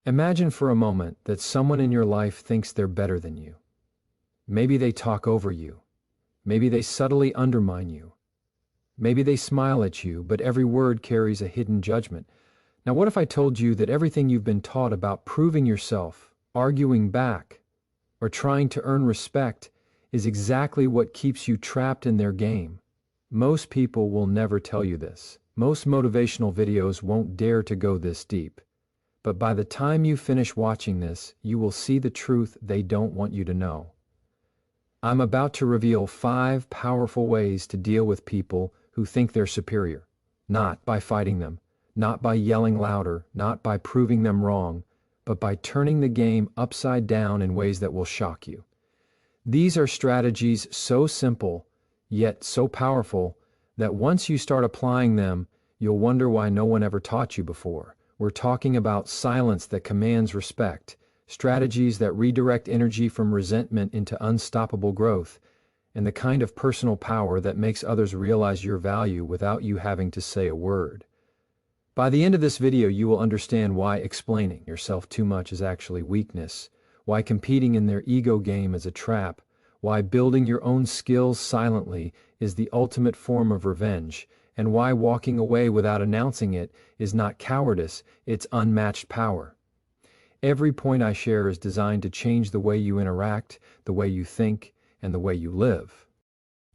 Imagine for a moment that someone in your life thinks they're better than you. Maybe they talk over you. Maybe they subtly undermine you. Maybe they smile at you, but every word carries a hidden judgment. Now, what if I told you that everything you've been taught about proving yourself, arguing back, or trying to earn respect is exactly what keeps you trapped in their game? Most people will never tell you this. Most motivational videos won't dare to go this deep. But by the time you finish watching this, you will see the truth they don't want you to know. I'm about to reveal 5 powerful ways to deal with people who think they're superior. Not by fighting them, not by yelling louder, not by proving them wrong, but by turning the game upside down in ways that will shock you. These are strategies so simple, yet so powerful, that once you start applying them, you'll wonder why no one ever taught you before. We're talking about silence that commands respect, strategies that redirect energy from resentment into unstoppable growth, and the kind of personal power that makes others realize your value without you having to say a word. By the end of this video, you will understand why explaining yourself too much is actually weakness, why competing in their ego game is a trap, why building your own skills silently is the ultimate form of revenge, and why walking away without announcing it is not cowardice, it's unmatched power. Every point I share is designed to change the way you interact, the way you think, and the way you live.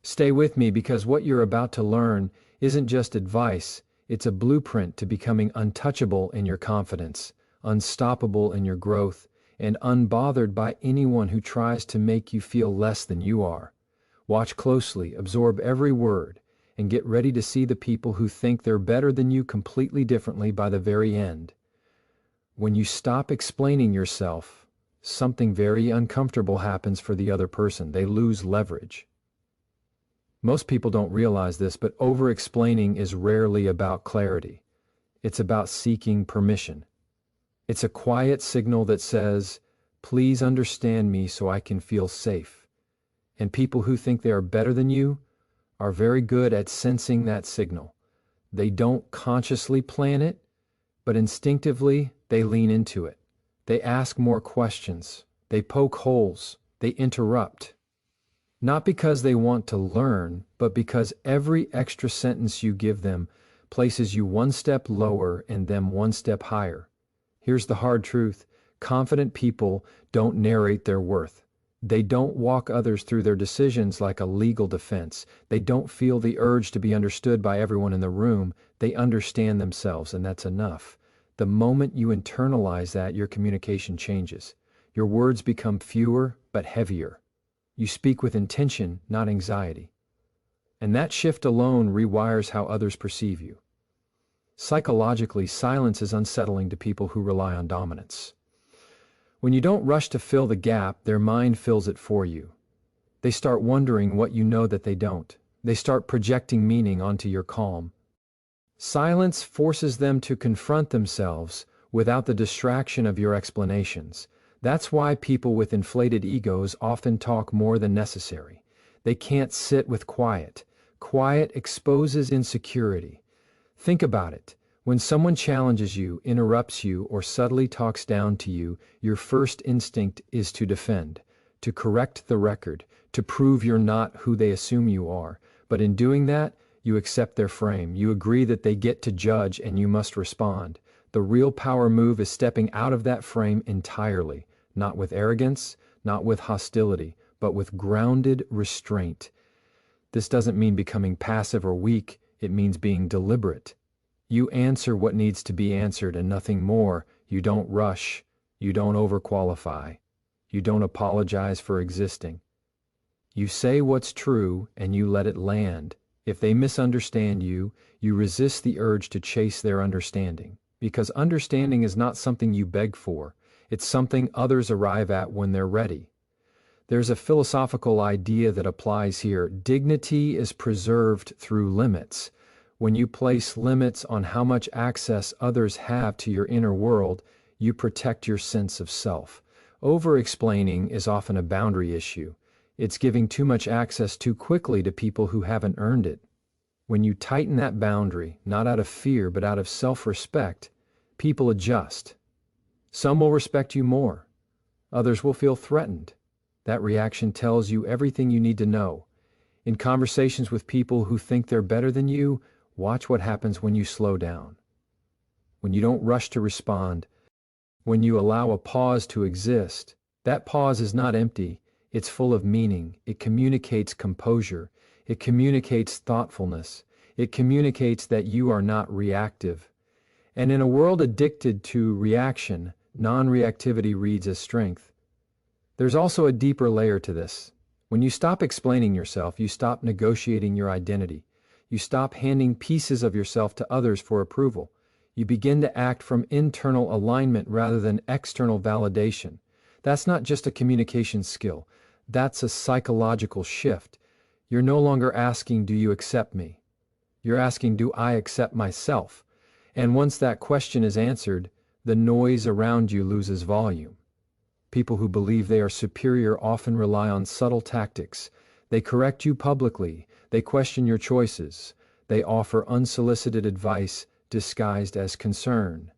Stay with me, because what you're about to learn isn't just advice, it's a blueprint to becoming untouchable in your confidence, unstoppable in your growth, and unbothered by anyone who tries to make you feel less than you are. Watch closely, absorb every word, and get ready to see the people who think they're better than you completely differently by the very end. When you stop explaining yourself, something very uncomfortable happens for the other person. They lose leverage. Most people don't realize this, but over-explaining is rarely about clarity. It's about seeking permission. It's a quiet signal that says, "Please understand me so I can feel safe." And people who think they are better than you are very good at sensing that signal. They don't consciously plan it, but instinctively they lean into it. They ask more questions. They poke holes. They interrupt. Not because they want to learn, but because every extra sentence you give them places you one step lower and them one step higher. Here's the hard truth. Confident people don't narrate their worth. They don't walk others through their decisions like a legal defense. They don't feel the urge to be understood by everyone in the room. They understand themselves, and that's enough. The moment you internalize that, your communication changes. Your words become fewer but heavier. You speak with intention, not anxiety. And that shift alone rewires how others perceive you. Psychologically, silence is unsettling to people who rely on dominance. When you don't rush to fill the gap, their mind fills it for you. They start wondering what you know that they don't. They start projecting meaning onto your calm. Silence forces them to confront themselves without the distraction of your explanations. That's why people with inflated egos often talk more than necessary. They can't sit with quiet. Quiet exposes insecurity. Think about it. When someone challenges you, interrupts you, or subtly talks down to you, your first instinct is to defend, to correct the record, to prove you're not who they assume you are. But in doing that, you accept their frame. You agree that they get to judge and you must respond. The real power move is stepping out of that frame entirely, not with arrogance, not with hostility, but with grounded restraint. This doesn't mean becoming passive or weak. It means being deliberate. You answer what needs to be answered and nothing more. You don't rush. You don't overqualify. You don't apologize for existing. You say what's true and you let it land. If they misunderstand you, you resist the urge to chase their understanding. Because understanding is not something you beg for. It's something others arrive at when they're ready. There's a philosophical idea that applies here. Dignity is preserved through limits. When you place limits on how much access others have to your inner world, you protect your sense of self. Over-explaining is often a boundary issue. It's giving too much access too quickly to people who haven't earned it. When you tighten that boundary, not out of fear but out of self-respect, people adjust. Some will respect you more. Others will feel threatened. That reaction tells you everything you need to know. In conversations with people who think they're better than you, watch what happens when you slow down. When you don't rush to respond, when you allow a pause to exist. That pause is not empty, it's full of meaning. It communicates composure. It communicates thoughtfulness. It communicates that you are not reactive. And in a world addicted to reaction, non-reactivity reads as strength. There's also a deeper layer to this. When you stop explaining yourself, you stop negotiating your identity. You stop handing pieces of yourself to others for approval. You begin to act from internal alignment rather than external validation. That's not just a communication skill. That's a psychological shift. You're no longer asking, do you accept me? You're asking, do I accept myself? And once that question is answered, the noise around you loses volume. People who believe they are superior often rely on subtle tactics. They correct you publicly. They question your choices. They offer unsolicited advice disguised as concern.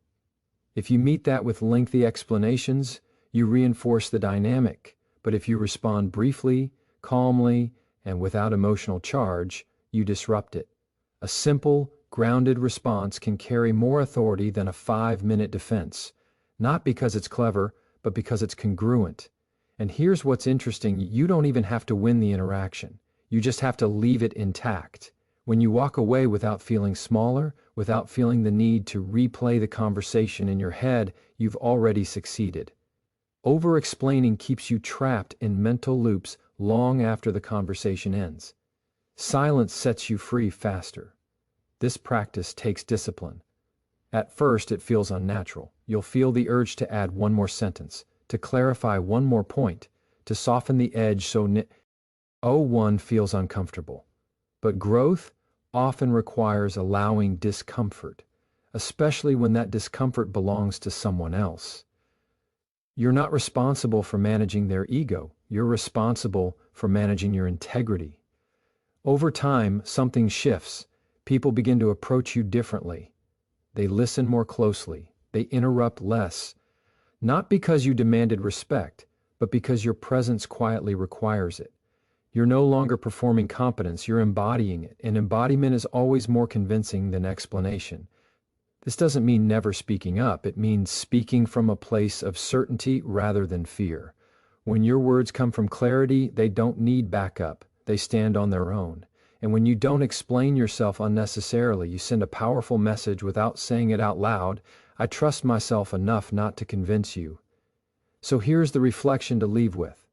If you meet that with lengthy explanations, you reinforce the dynamic. But if you respond briefly, calmly, and without emotional charge, you disrupt it. A simple, grounded response can carry more authority than a 5-minute defense, not because it's clever, but because it's congruent. And here's what's interesting, you don't even have to win the interaction. You just have to leave it intact. When you walk away without feeling smaller, without feeling the need to replay the conversation in your head, you've already succeeded. Over-explaining keeps you trapped in mental loops long after the conversation ends. Silence sets you free faster. This practice takes discipline. At first, it feels unnatural. You'll feel the urge to add one more sentence, to clarify one more point, to soften the edge so one feels uncomfortable. But growth often requires allowing discomfort, especially when that discomfort belongs to someone else. You're not responsible for managing their ego. You're responsible for managing your integrity. Over time, something shifts. People begin to approach you differently. They listen more closely. They interrupt less. Not because you demanded respect, but because your presence quietly requires it. You're no longer performing competence, you're embodying it, and embodiment is always more convincing than explanation. This doesn't mean never speaking up, it means speaking from a place of certainty rather than fear. When your words come from clarity, they don't need backup, they stand on their own. And when you don't explain yourself unnecessarily, you send a powerful message without saying it out loud. I trust myself enough not to convince you. So here's the reflection to leave with.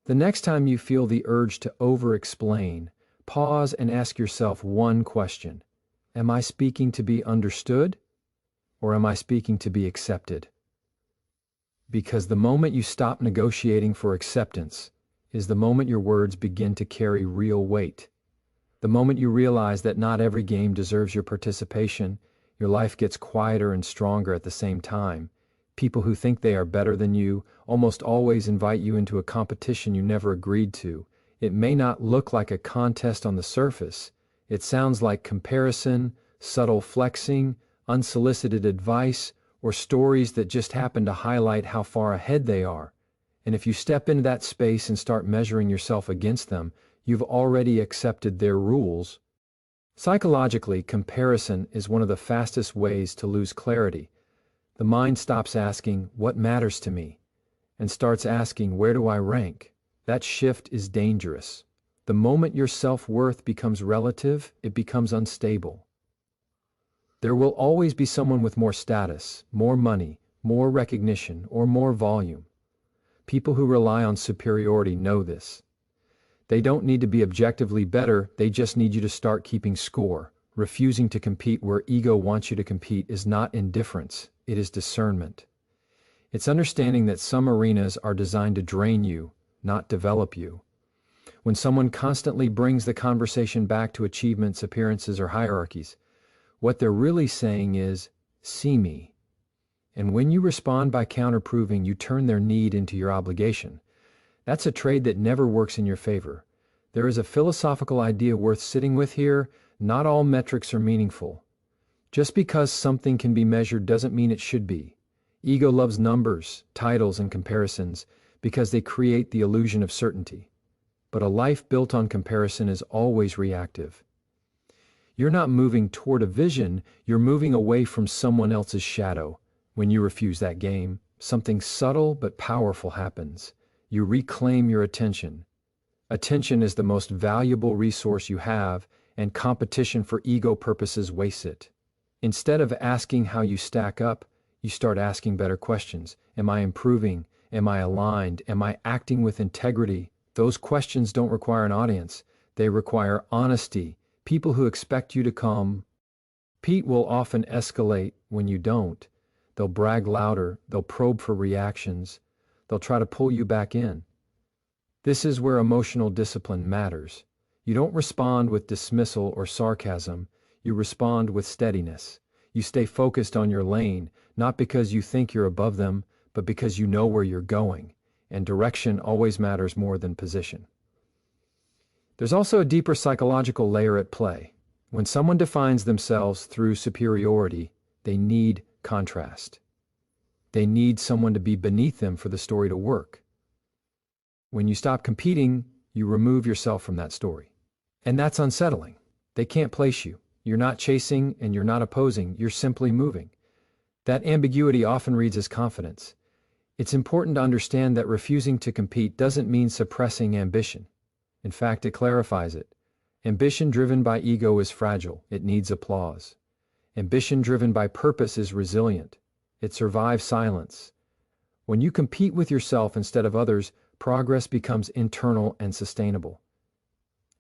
The next time you feel the urge to over-explain, pause and ask yourself one question. Am I speaking to be understood, or am I speaking to be accepted? Because the moment you stop negotiating for acceptance is the moment your words begin to carry real weight. The moment you realize that not every game deserves your participation, your life gets quieter and stronger at the same time. People who think they are better than you almost always invite you into a competition you never agreed to. It may not look like a contest on the surface. It sounds like comparison, subtle flexing, unsolicited advice, or stories that just happen to highlight how far ahead they are. And if you step into that space and start measuring yourself against them, you've already accepted their rules. Psychologically, comparison is one of the fastest ways to lose clarity. The mind stops asking, what matters to me? And starts asking, where do I rank? That shift is dangerous. The moment your self-worth becomes relative, it becomes unstable. There will always be someone with more status, more money, more recognition, or more volume. People who rely on superiority know this. They don't need to be objectively better, they just need you to start keeping score. Refusing to compete where ego wants you to compete is not indifference, it is discernment. It's understanding that some arenas are designed to drain you, not develop you. When someone constantly brings the conversation back to achievements, appearances, or hierarchies, what they're really saying is, see me. And when you respond by counterproving, you turn their need into your obligation. That's a trade that never works in your favor. There is a philosophical idea worth sitting with here. Not all metrics are meaningful. Just because something can be measured doesn't mean it should be. Ego loves numbers, titles, and comparisons because they create the illusion of certainty. But a life built on comparison is always reactive. You're not moving toward a vision, you're moving away from someone else's shadow. When you refuse that game, something subtle but powerful happens. You reclaim your attention. Attention is the most valuable resource you have, and competition for ego purposes wastes it. Instead of asking how you stack up, you start asking better questions. Am I improving? Am I aligned? Am I acting with integrity? Those questions don't require an audience. They require honesty. People who expect you to compete will often escalate when you don't. They'll brag louder. They'll probe for reactions. They'll try to pull you back in. This is where emotional discipline matters. You don't respond with dismissal or sarcasm. You respond with steadiness. You stay focused on your lane, not because you think you're above them, but because you know where you're going. And direction always matters more than position. There's also a deeper psychological layer at play. When someone defines themselves through superiority, they need contrast. They need someone to be beneath them for the story to work. When you stop competing, you remove yourself from that story. And that's unsettling. They can't place you. You're not chasing and you're not opposing, you're simply moving. That ambiguity often reads as confidence. It's important to understand that refusing to compete doesn't mean suppressing ambition. In fact, it clarifies it. Ambition driven by ego is fragile. It needs applause. Ambition driven by purpose is resilient. It survives silence. When you compete with yourself instead of others, progress becomes internal and sustainable.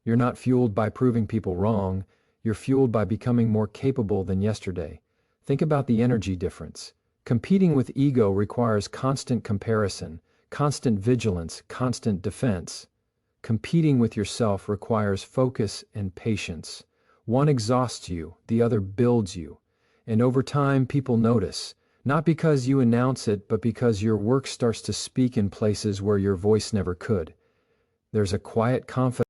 You're not fueled by proving people wrong. You're fueled by becoming more capable than yesterday. Think about the energy difference. Competing with ego requires constant comparison, constant vigilance, constant defense. Competing with yourself requires focus and patience. One exhausts you, the other builds you. And over time, people notice, not because you announce it, but because your work starts to speak in places where your voice never could. There's a quiet confidence